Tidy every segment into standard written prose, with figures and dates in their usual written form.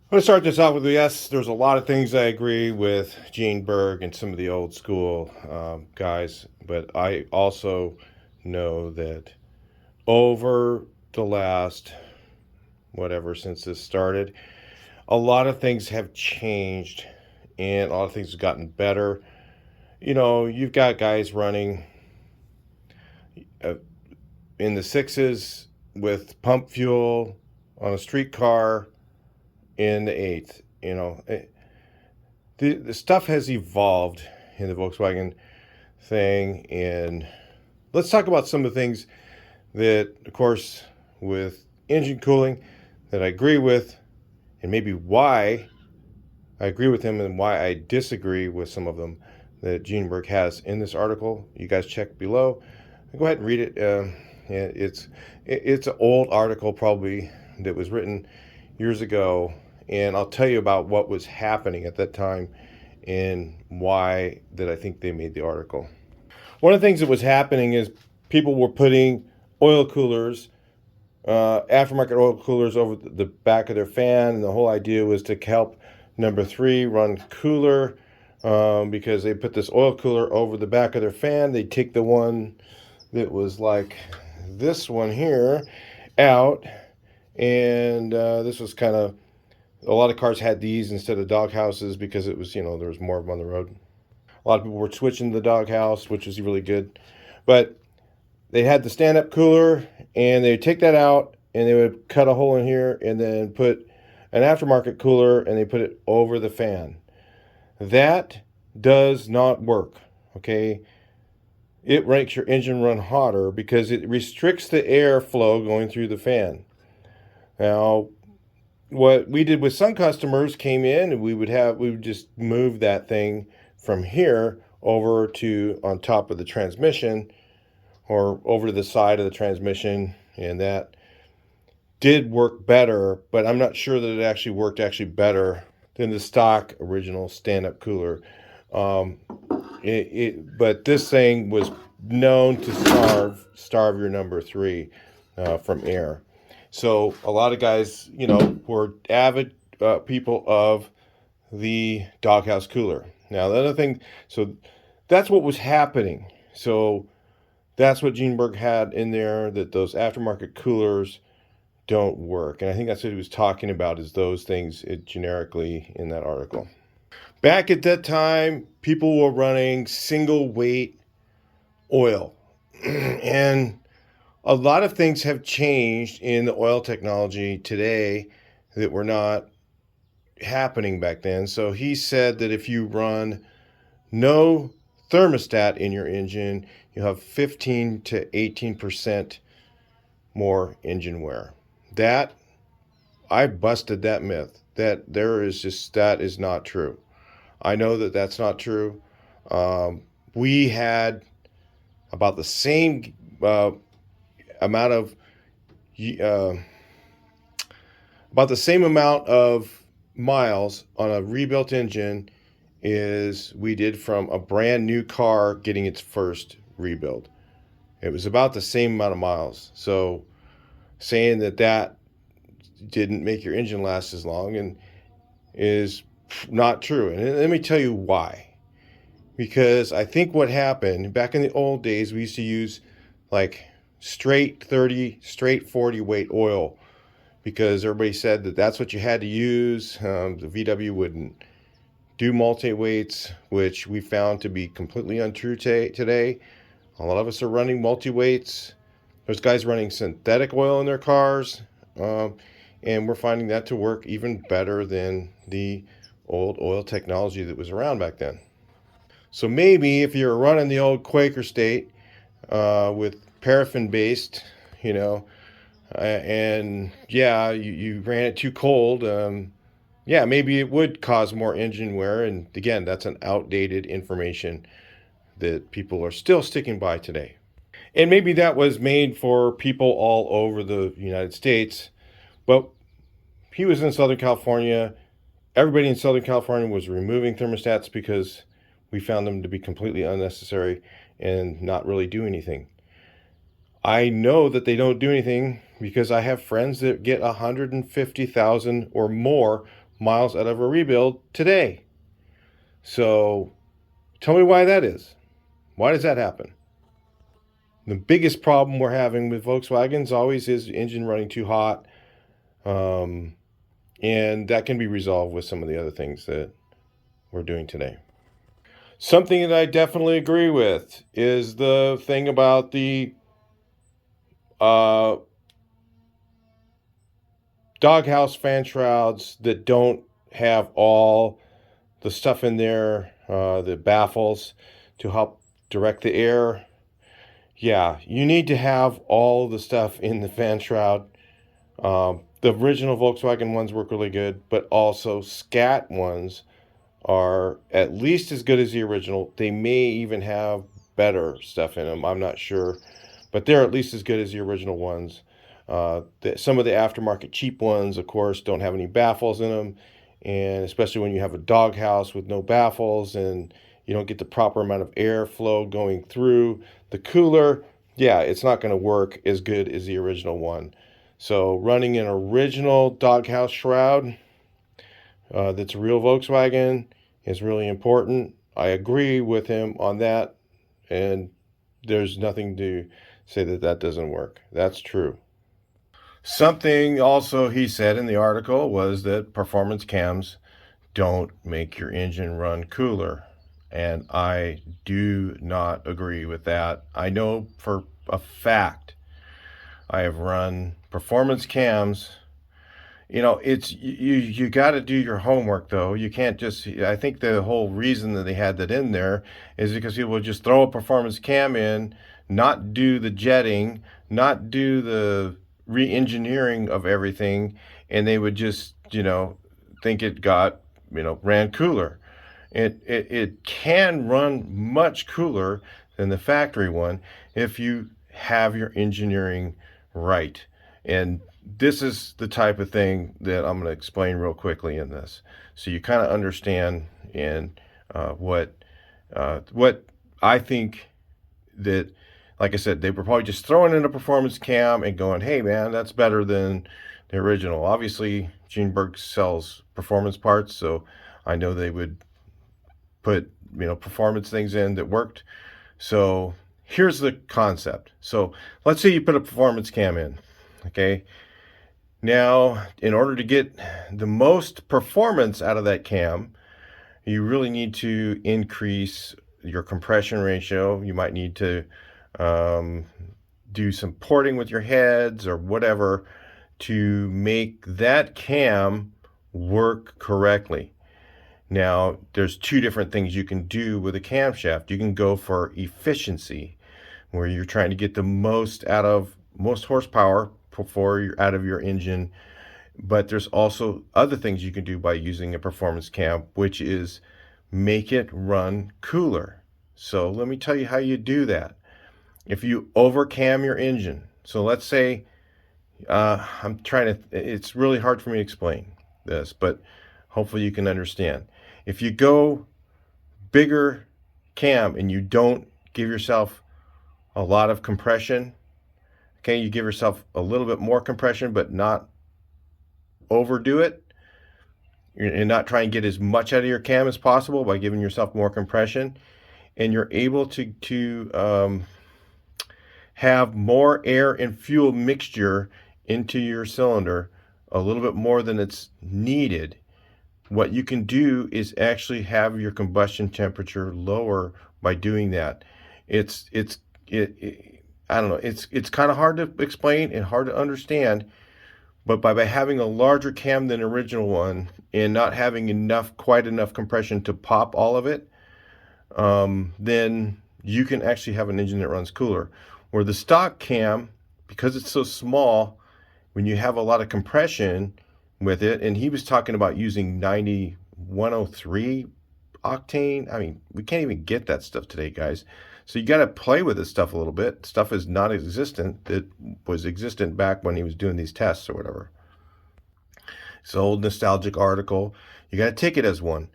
I'm going to start this off with yes, there's a lot of things I agree with Gene Berg and some of the old school guys, but I also know that over the last, whatever, since this started, a lot of things have changed and a lot of things have gotten better. You know, you've got guys running uh, in the sixes with pump fuel on a streetcar in the eighth. The stuff has evolved in the Volkswagen thing, and let's talk about some of the things that, of course, with engine cooling that I agree with, and maybe why I agree with him and why I disagree with some of them that Gene Berg has in this article. You guys check below. Go ahead and read it. It's an old article probably that was written years ago, and I'll tell you about what was happening at that time and why that I think they made the article. One of the things that was happening is people were putting oil coolers, aftermarket oil coolers, over the back of their fan, and the whole idea was to help number three run cooler, because they put this oil cooler over the back of their fan. They take the one that was like this one here out, and this was kind of, a lot of cars had these instead of dog houses because it was, there was more of them on the road. A lot of people were switching to the dog house, which was really good. But they had the stand-up cooler, and they would take that out, and they would cut a hole in here, and then put an aftermarket cooler, and they put it over the fan. That does not work, okay? It makes your engine run hotter because it restricts the airflow going through the fan. Now, what we did with some customers came in, and we would just move that thing from here over to on top of the transmission or over to the side of the transmission, and that did work better, but I'm not sure that it actually worked better than the stock original stand-up cooler. Um, but this thing was known to starve your number three from air. So a lot of guys, were avid people of the doghouse cooler. Now the other thing, so that's what was happening. So that's what Gene Berg had in there, that those aftermarket coolers don't work. And I think that's what he was talking about, is those things generically in that article. Back at that time, people were running single weight oil. And a lot of things have changed in the oil technology today that were not happening back then. So he said that if you run no thermostat in your engine, you have 15 to 18% more engine wear. That, I busted that myth. That is not true. I know that that's not true. We had about the same amount of uh, about the same amount of miles on a rebuilt engine as we did from a brand new car getting its first rebuild. It was about the same amount of miles. So saying that didn't make your engine last as long and is not true. And let me tell you why. Because I think what happened back in the old days, we used to use like straight 30, straight 40 weight oil because everybody said that that's what you had to use. The VW wouldn't do multi weights, which we found to be completely untrue today. A lot of us are running multi weights. There's guys running synthetic oil in their cars, and we're finding that to work even better than the old oil technology that was around back then. So maybe if you're running the old Quaker State with paraffin based, and yeah, you ran it too cold, yeah, maybe it would cause more engine wear. And again, that's an outdated information that people are still sticking by today. And maybe that was made for people all over the United States, but he was in Southern California. Everybody in Southern California was removing thermostats because we found them to be completely unnecessary and not really do anything. I know that they don't do anything because I have friends that get 150,000 or more miles out of a rebuild today. So tell me why that is. Why does that happen? The biggest problem we're having with Volkswagens always is the engine running too hot. And that can be resolved with some of the other things that we're doing today. Something that I definitely agree with is the thing about the uh, doghouse fan shrouds that don't have all the stuff in there, the baffles to help direct the air. Yeah, you need to have all the stuff in the fan shroud. The original Volkswagen ones work really good, but also Scat ones are at least as good as the original. They may even have better stuff in them. I'm not sure, but they're at least as good as the original ones. Some of the aftermarket cheap ones, of course, don't have any baffles in them, and especially when you have a doghouse with no baffles and you don't get the proper amount of airflow going through the cooler, yeah, it's not going to work as good as the original one. So running an original doghouse shroud that's a real Volkswagen is really important. I agree with him on that, and there's nothing to say that that doesn't work. That's true. Something also he said in the article was that performance cams don't make your engine run cooler. And I do not agree with that. I know for a fact I have run performance cams. It's you got to do your homework though. You can't just, I think the whole reason that they had that in there is because people would just throw a performance cam in, not do the jetting, not do the re-engineering of everything, and they would just think it got ran cooler. It can run much cooler than the factory one if you have your engineering right. And this is the type of thing that I'm going to explain real quickly in this, so you kind of understand and what I think that, like I said, they were probably just throwing in a performance cam and going, "Hey, man, that's better than the original." Obviously, GENE BERG sells performance parts, so I know they would put performance things in that worked. So here's the concept. So let's say you put a performance cam in, okay? Now, in order to get the most performance out of that cam, you really need to increase your compression ratio. You might need to do some porting with your heads or whatever to make that cam work correctly. Now, there's two different things you can do with a camshaft. You can go for efficiency, where you're trying to get the most horsepower before you're out of your engine. But there's also other things you can do by using a performance cam, which is make it run cooler. So let me tell you how you do that. If you overcam your engine, so let's say it's really hard for me to explain this, but hopefully you can understand. If you go bigger cam and you don't give yourself a lot of compression, okay, you give yourself a little bit more compression, but not overdo it. You're not trying to get as much out of your cam as possible by giving yourself more compression, and you're able to have more air and fuel mixture into your cylinder, a little bit more than it's needed. What you can do is actually have your combustion temperature lower by doing that. I don't know. It's kind of hard to explain and hard to understand, but by having a larger cam than the original one and not having quite enough compression to pop all of it, then you can actually have an engine that runs cooler. Where the stock cam, because it's so small, when you have a lot of compression with it, and he was talking about using 9103 octane. I mean, we can't even get that stuff today, guys. So you got to play with this stuff a little bit. Stuff is not existent that was existent back when he was doing these tests or whatever. It's an old nostalgic article. You got to take it as one.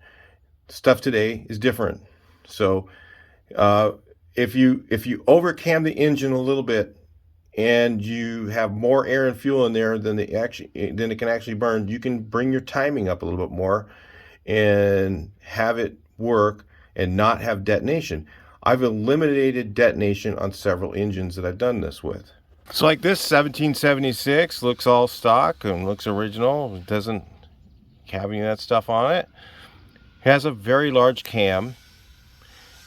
Stuff today is different. So if you overcam the engine a little bit and you have more air and fuel in there than it can actually burn, you can bring your timing up a little bit more and have it work and not have detonation. I've eliminated detonation on several engines that I've done this with. So like this 1776 looks all stock and looks original. It doesn't have any of that stuff on it. It has a very large cam,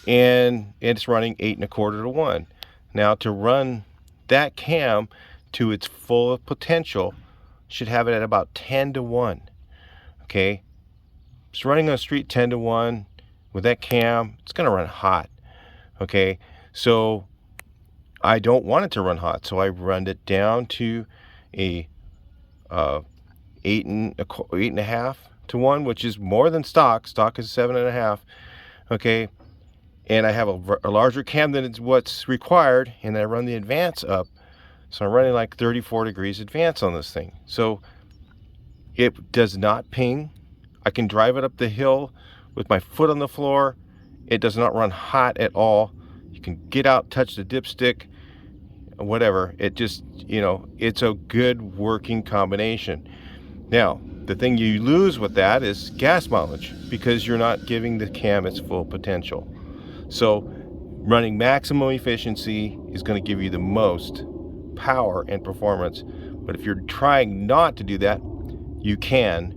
and it's running 8 1/4 to 1. Now to run that cam to its full potential, should have it at about 10 to 1. Okay, it's running on the street 10 to 1 with that cam. It's going to run hot. Okay, so I don't want it to run hot, so I run it down to a 8.5 to 1, which is more than stock. Stock is 7.5. Okay, and I have a larger cam than it's what's required, and I run the advance up, so I'm running like 34 degrees advance on this thing. So it does not ping. I can drive it up the hill with my foot on the floor. It does not run hot at all. You can get out, touch the dipstick, whatever. It just, it's a good working combination. Now, the thing you lose with that is gas mileage, because you're not giving the cam its full potential. So running maximum efficiency is going to give you the most power and performance. But if you're trying not to do that, you can,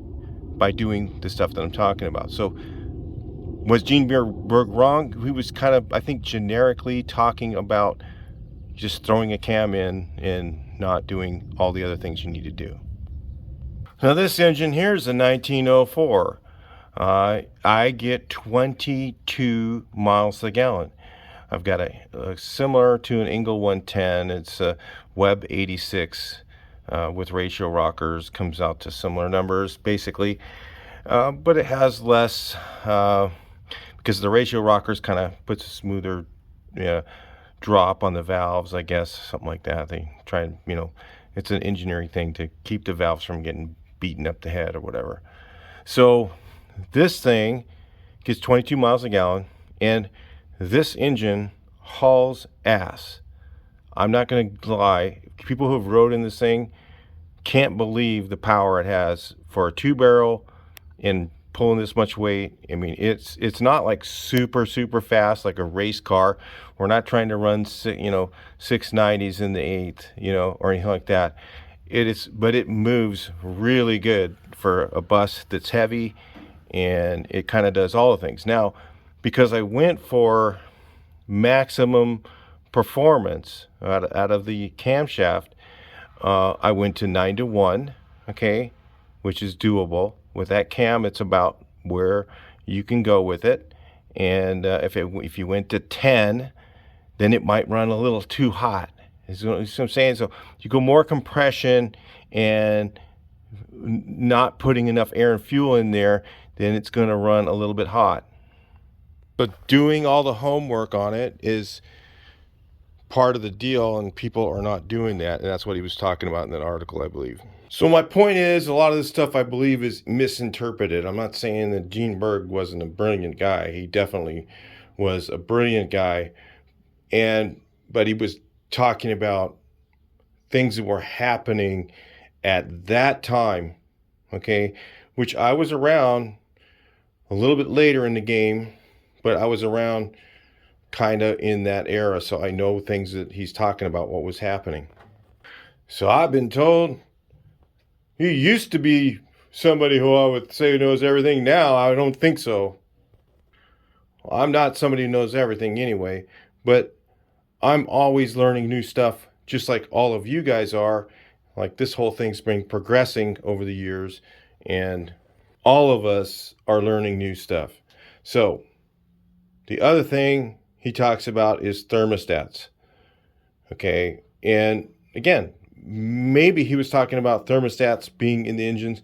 by doing the stuff that I'm talking about. So was GENE Berg wrong? He was kind of, I think, generically talking about just throwing a cam in and not doing all the other things you need to do. Now this engine here is a 1904. I get 22 miles a gallon. I've got a similar to an Engel 110. It's a Web 86 with ratio rockers. Comes out to similar numbers basically, but it has less because the ratio rockers kind of puts a smoother drop on the valves, I guess, something like that. They try, it's an engineering thing to keep the valves from getting beaten up the head or whatever. So this thing gets 22 miles a gallon, and this engine hauls ass. I'm not going to lie. People who've rode in this thing can't believe the power it has for a 2-barrel and pulling this much weight. I mean, it's not like super fast like a race car. We're not trying to run 690s in the 8th, or anything like that. But it moves really good for a bus that's heavy, and it kind of does all the things. Now, because I went for maximum performance out of the camshaft, I went to 9 to 1, okay, which is doable. With that cam, it's about where you can go with it. And if you went to 10, then it might run a little too hot. Is what I'm saying. So you go more compression and not putting enough air and fuel in there, then it's going to run a little bit hot. But doing all the homework on it is part of the deal, and people are not doing that, and that's what he was talking about in that article, I believe. So my point is, a lot of this stuff I believe is misinterpreted. I'm not saying that GENE Berg wasn't a brilliant guy. He definitely was a brilliant guy, but he was talking about things that were happening at that time, okay, which I was around a little bit later in the game, but I was around kind of in that era, so I know things that he's talking about, what was happening. So I've been told he used to be somebody who I would say knows everything. Now I don't think so. Well, I'm not somebody who knows everything anyway, but I'm always learning new stuff, just like all of you guys are. Like, this whole thing's been progressing over the years, and all of us are learning new stuff. So the other thing he talks about is thermostats. Okay, and again, maybe he was talking about thermostats being in the engines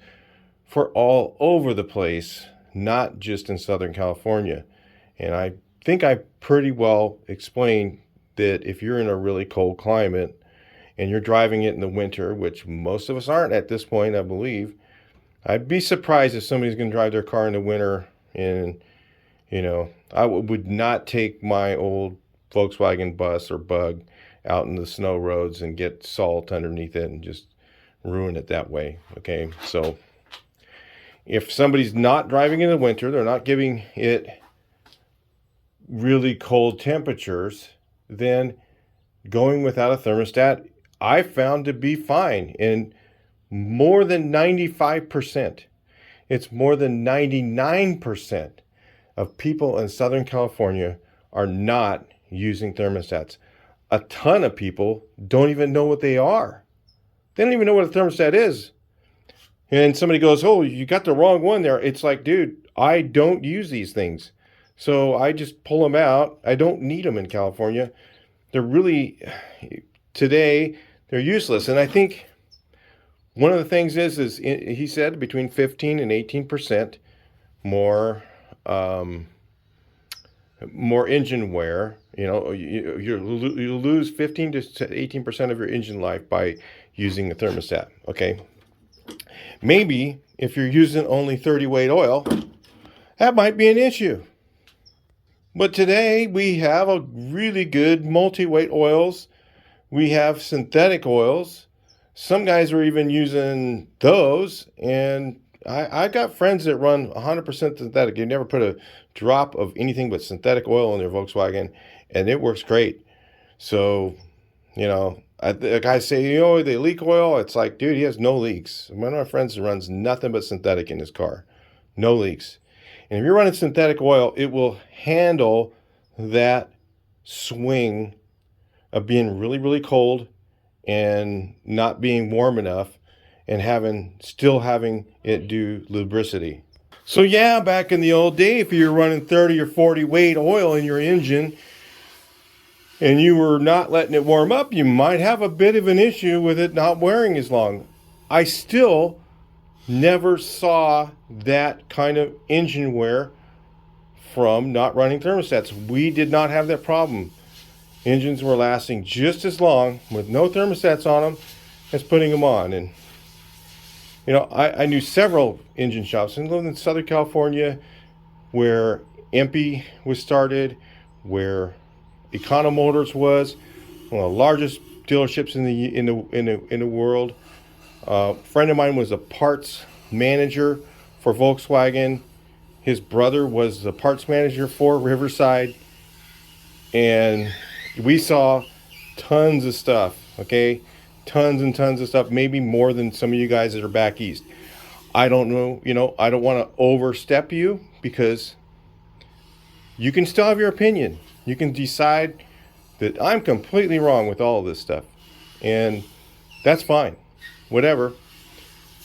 for all over the place, not just in Southern California. And I think I pretty well explained that if you're in a really cold climate and you're driving it in the winter, which most of us aren't at this point, I believe, I'd be surprised if somebody's going to drive their car in the winter. And, I would not take my old Volkswagen bus or Bug out in the snow roads and get salt underneath it and just ruin it that way. Okay, so if somebody's not driving in the winter, they're not giving it really cold temperatures, then going without a thermostat I found to be fine. And more than 95%, it's more than 99% of people in Southern California are not using thermostats. A ton of people don't even know what they are. They don't even know what a thermostat is. And somebody goes, "Oh, you got the wrong one there." It's like, dude, I don't use these things. So I just pull them out. I don't need them in California. They're really, today, they're useless. And I think one of the things is he said between 15 and 18% more more engine wear. You know, you lose 15 to 18% of your engine life by using a thermostat. Okay, maybe if you're using only 30 weight oil, that might be an issue. But today we have a really good multi-weight oils. We have synthetic oils. Some guys are even using those, and I got friends that run 100% synthetic. You never put a drop of anything but synthetic oil in their Volkswagen, and it works great. So, you know, the guys say, you know, they leak oil. It's like, dude, he has no leaks. One of my friends runs nothing but synthetic in his car. No leaks. And if you're running synthetic oil, it will handle that swing of being really, really cold and not being warm enough and still having it do lubricity. So yeah, back in the old day, if you're running 30 or 40 weight oil in your engine and you were not letting it warm up, you might have a bit of an issue with it not wearing as long. I still never saw that kind of engine wear from not running thermostats. We did not have that problem. Engines were lasting just as long with no thermostats on them as putting them on. And you know, I knew several engine shops and lived in Southern California where MP was started, where Econo Motors was one of the largest dealerships in the world. A friend of mine was a parts manager for Volkswagen. His brother was the parts manager for Riverside, and we saw tons of stuff. Okay, tons and tons of stuff, maybe more than some of you guys that are back east. I don't know, you know, I don't want to overstep you, because you can still have your opinion. You can decide that I'm completely wrong with all of this stuff, and that's fine, whatever.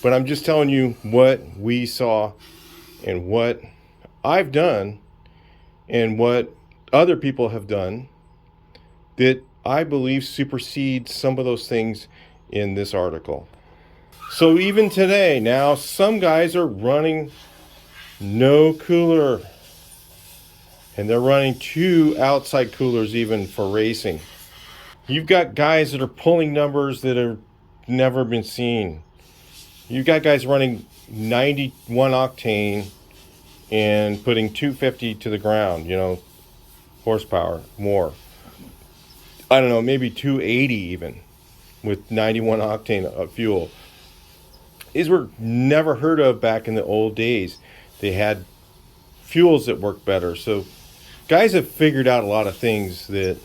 But I'm just telling you what we saw and what I've done and what other people have done that I believe supersedes some of those things in this article. So even today, now some guys are running no cooler, and they're running 2 outside coolers even for racing. You've got guys that are pulling numbers that have never been seen. You've got guys running 91 octane and putting 250 to the ground, you know, horsepower more. I don't know, maybe 280 even with 91 octane of fuel. These were never heard of back in the old days. They had fuels that worked better. So guys have figured out a lot of things that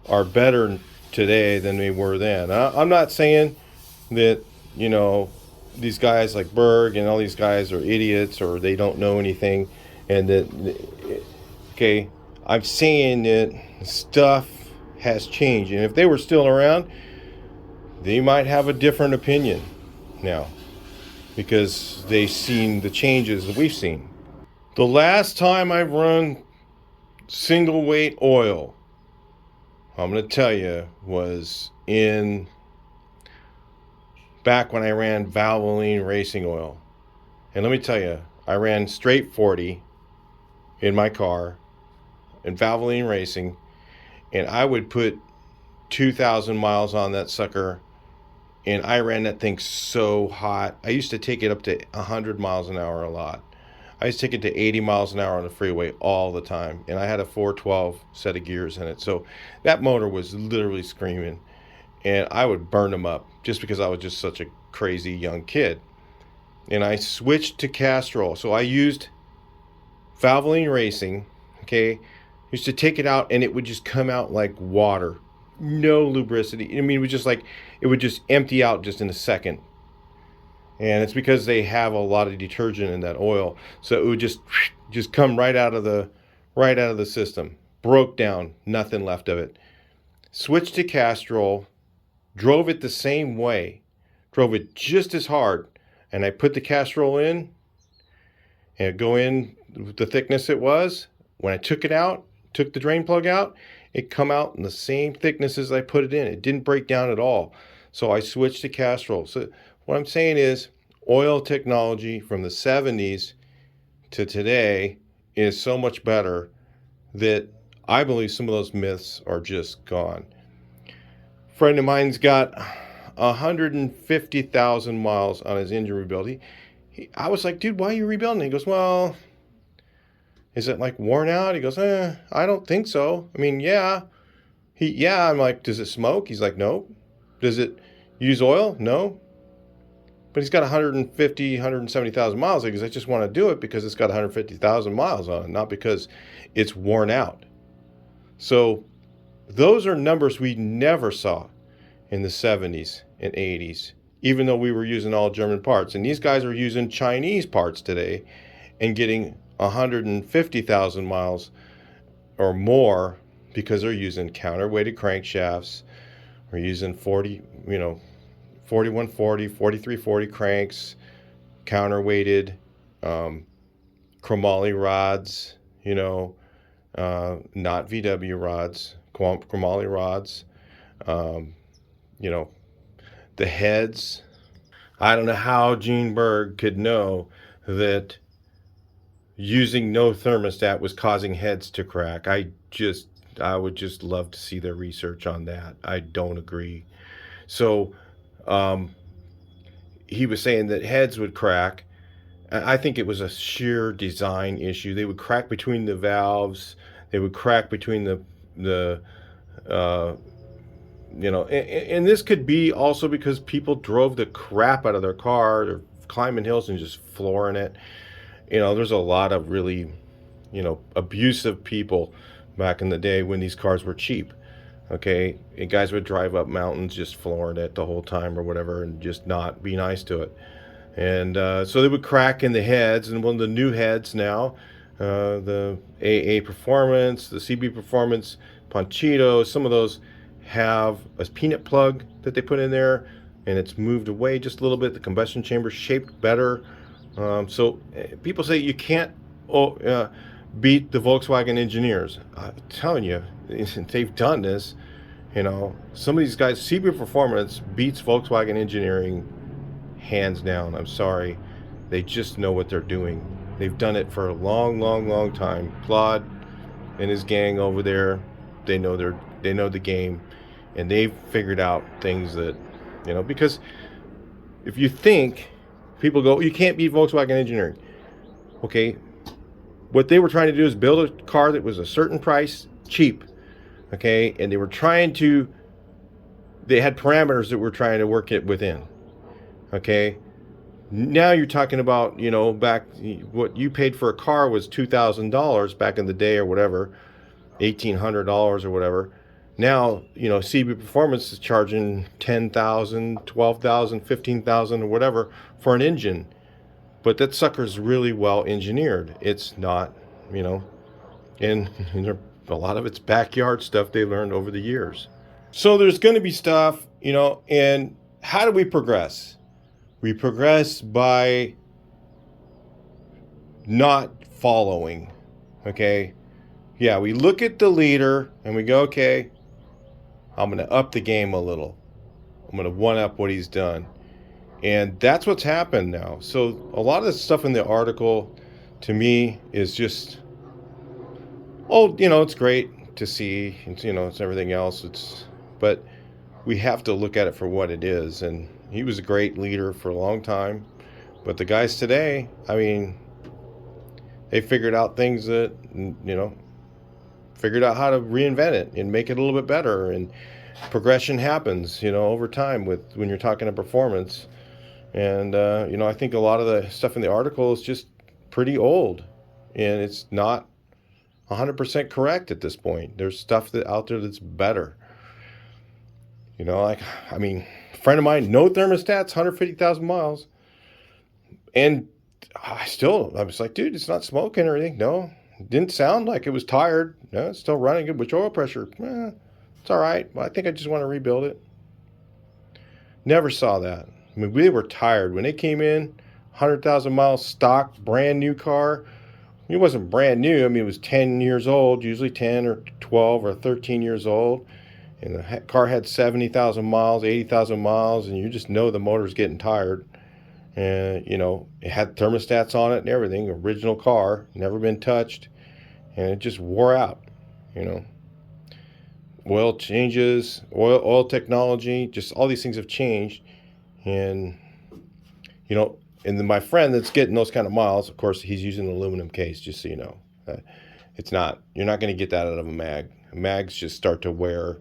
are better today than they were then. I'm not saying that, you know, these guys like Berg and all these guys are idiots or they don't know anything, and that, okay, I'm saying that stuff has changed, and if they were still around, they might have a different opinion now, because they've seen the changes that we've seen. The last time I've run single weight oil, I'm going to tell you, was back when I ran Valvoline racing oil. And let me tell you, I ran straight 40 in my car in Valvoline racing, and I would put 2,000 miles on that sucker, and I ran that thing so hot. I used to take it up to 100 miles an hour a lot. I used to take it to 80 miles an hour on the freeway all the time, and I had a 412 set of gears in it. So that motor was literally screaming, and I would burn them up just because I was just such a crazy young kid. And I switched to Castrol. So I used Valvoline Racing, okay? Used to take it out and it would just come out like water. No lubricity. I mean, it was just like, it would just empty out just in a second. And it's because they have a lot of detergent in that oil. So it would just come right out of the system. Broke down, nothing left of it. Switched to Castrol, drove it the same way. Drove it just as hard. And I put the Castrol in, and it'd go in the thickness it was. When I took it out, took the drain plug out, it come out in the same thickness as I put it in. It didn't break down at all. So I switched to Castrol. So what I'm saying is, oil technology from the 70s to today is so much better that I believe some of those myths are just gone. A friend of mine's got 150,000 miles on his engine rebuild. I was like, dude, why are you rebuilding? He goes, well, is it like worn out? He goes, I don't think so. I mean, yeah. I'm like, does it smoke? He's like, no. Does it use oil? No. But he's got 170,000 miles. Because I just want to do it because it's got 150,000 miles on it, not because it's worn out. So those are numbers we never saw in the 70s and 80s, even though we were using all German parts. And these guys are using Chinese parts today and getting 150,000 miles or more because they're using counterweighted crankshafts. We're using 4140, 4340 cranks, counterweighted, chromoly rods, not VW rods, chromoly rods, the heads. I don't know how GENE Berg could know that using no thermostat was causing heads to crack. I would just love to see their research on that. I don't agree. So he was saying that heads would crack. I think it was a sheer design issue. They would crack between the valves. They would crack between and this could be also because people drove the crap out of their car. They're climbing hills and just flooring it. There's a lot of really, abusive people back in the day when these cars were cheap. Okay, and guys would drive up mountains just flooring it the whole time or whatever and just not be nice to it. And so they would crack in the heads. And one of the new heads now, the AA Performance, the CB Performance, Ponchito, some of those have a peanut plug that they put in there, and it's moved away just a little bit. The combustion chamber shaped better. So people say you can't beat the Volkswagen engineers. I'm telling you, they've done this. Some of these guys, CB Performance beats Volkswagen engineering hands down. I'm sorry. They just know what they're doing. They've done it for a long, long, long time. Claude and his gang over there, they know the game, and they've figured out things that, because if you think, people go, you can't beat Volkswagen engineering. Okay, what they were trying to do is build a car that was a certain price, cheap. Okay, and they had parameters that we're trying to work it within. Okay, now you're talking about, back, what you paid for a car was $2,000 back in the day or whatever, $1,800 or whatever. Now, CB Performance is charging $10,000, $12,000, $15,000 or whatever for an engine. But that sucker's really well engineered. It's not, and a lot of it's backyard stuff they learned over the years. So there's going to be stuff, and how do we progress? We progress by not following, okay? Yeah, we look at the leader and we go, okay, I'm going to up the game a little. I'm going to one-up what he's done. And that's what's happened now. So a lot of the stuff in the article, to me, is just, it's great to see, it's everything else. But we have to look at it for what it is. And he was a great leader for a long time. But the guys today, I mean, they figured out things that, figured out how to reinvent it and make it a little bit better. And progression happens, over time with when you're talking to performance. And I think a lot of the stuff in the article is just pretty old, and it's not 100% correct at this point. There's stuff that out there that's better. Like, I mean, a friend of mine, no thermostats, 150,000 miles. And I was like, dude, it's not smoking or anything. No, it didn't sound like it was tired. No, it's still running good. Which oil pressure? It's all right. Well, I think I just want to rebuild it. Never saw that. I mean, we were tired. When it came in, 100,000 miles stock, brand new car. It wasn't brand new. I mean, it was 10 years old, usually 10 or 12 or 13 years old. And the car had 70,000 miles, 80,000 miles, and you just know the motor's getting tired. And, it had thermostats on it and everything. Original car, never been touched. And it just wore out, Oil changes, oil technology, just all these things have changed. And, and then my friend that's getting those kind of miles, of course, he's using an aluminum case, just so you know. You're not going to get that out of a mag. Mags just start to wear.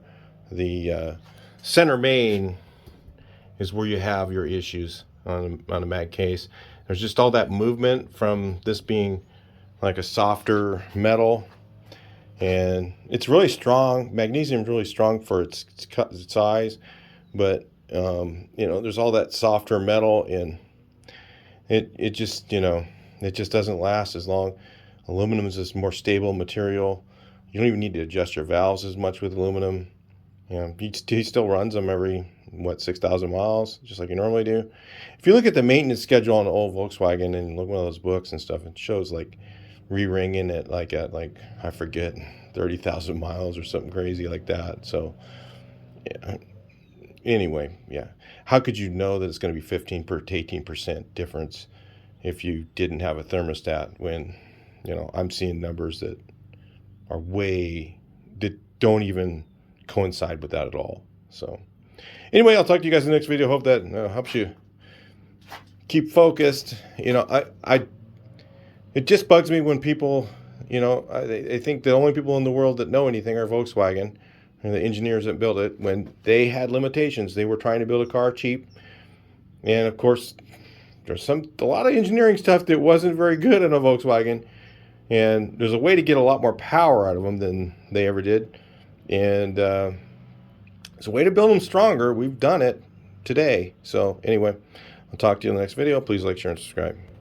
The center main is where you have your issues on a mag case. There's just all that movement from this being like a softer metal, and it's really strong. Magnesium is really strong for its size, but there's all that softer metal, and it just it just doesn't last as long. Aluminum is this more stable material. You don't even need to adjust your valves as much with aluminum. He still runs them every 6,000 miles, just like you normally do. If you look at the maintenance schedule on the old Volkswagen and look at one of those books and stuff, it shows like re-ringing it at I forget 30,000 miles or something crazy like that. So yeah. Anyway, yeah. How could you know that it's going to be 15 to 18% difference if you didn't have a thermostat when, I'm seeing numbers that are that don't even coincide with that at all. So anyway, I'll talk to you guys in the next video. Hope that helps you keep focused. It just bugs me when people, they think the only people in the world that know anything are Volkswagen and the engineers that built it. When they had limitations, they were trying to build a car cheap, and of course there's a lot of engineering stuff that wasn't very good in a Volkswagen, and there's a way to get a lot more power out of them than they ever did. And it's a way to build them stronger. We've done it today. So anyway, I'll talk to you in the next video. Please like, share, and subscribe.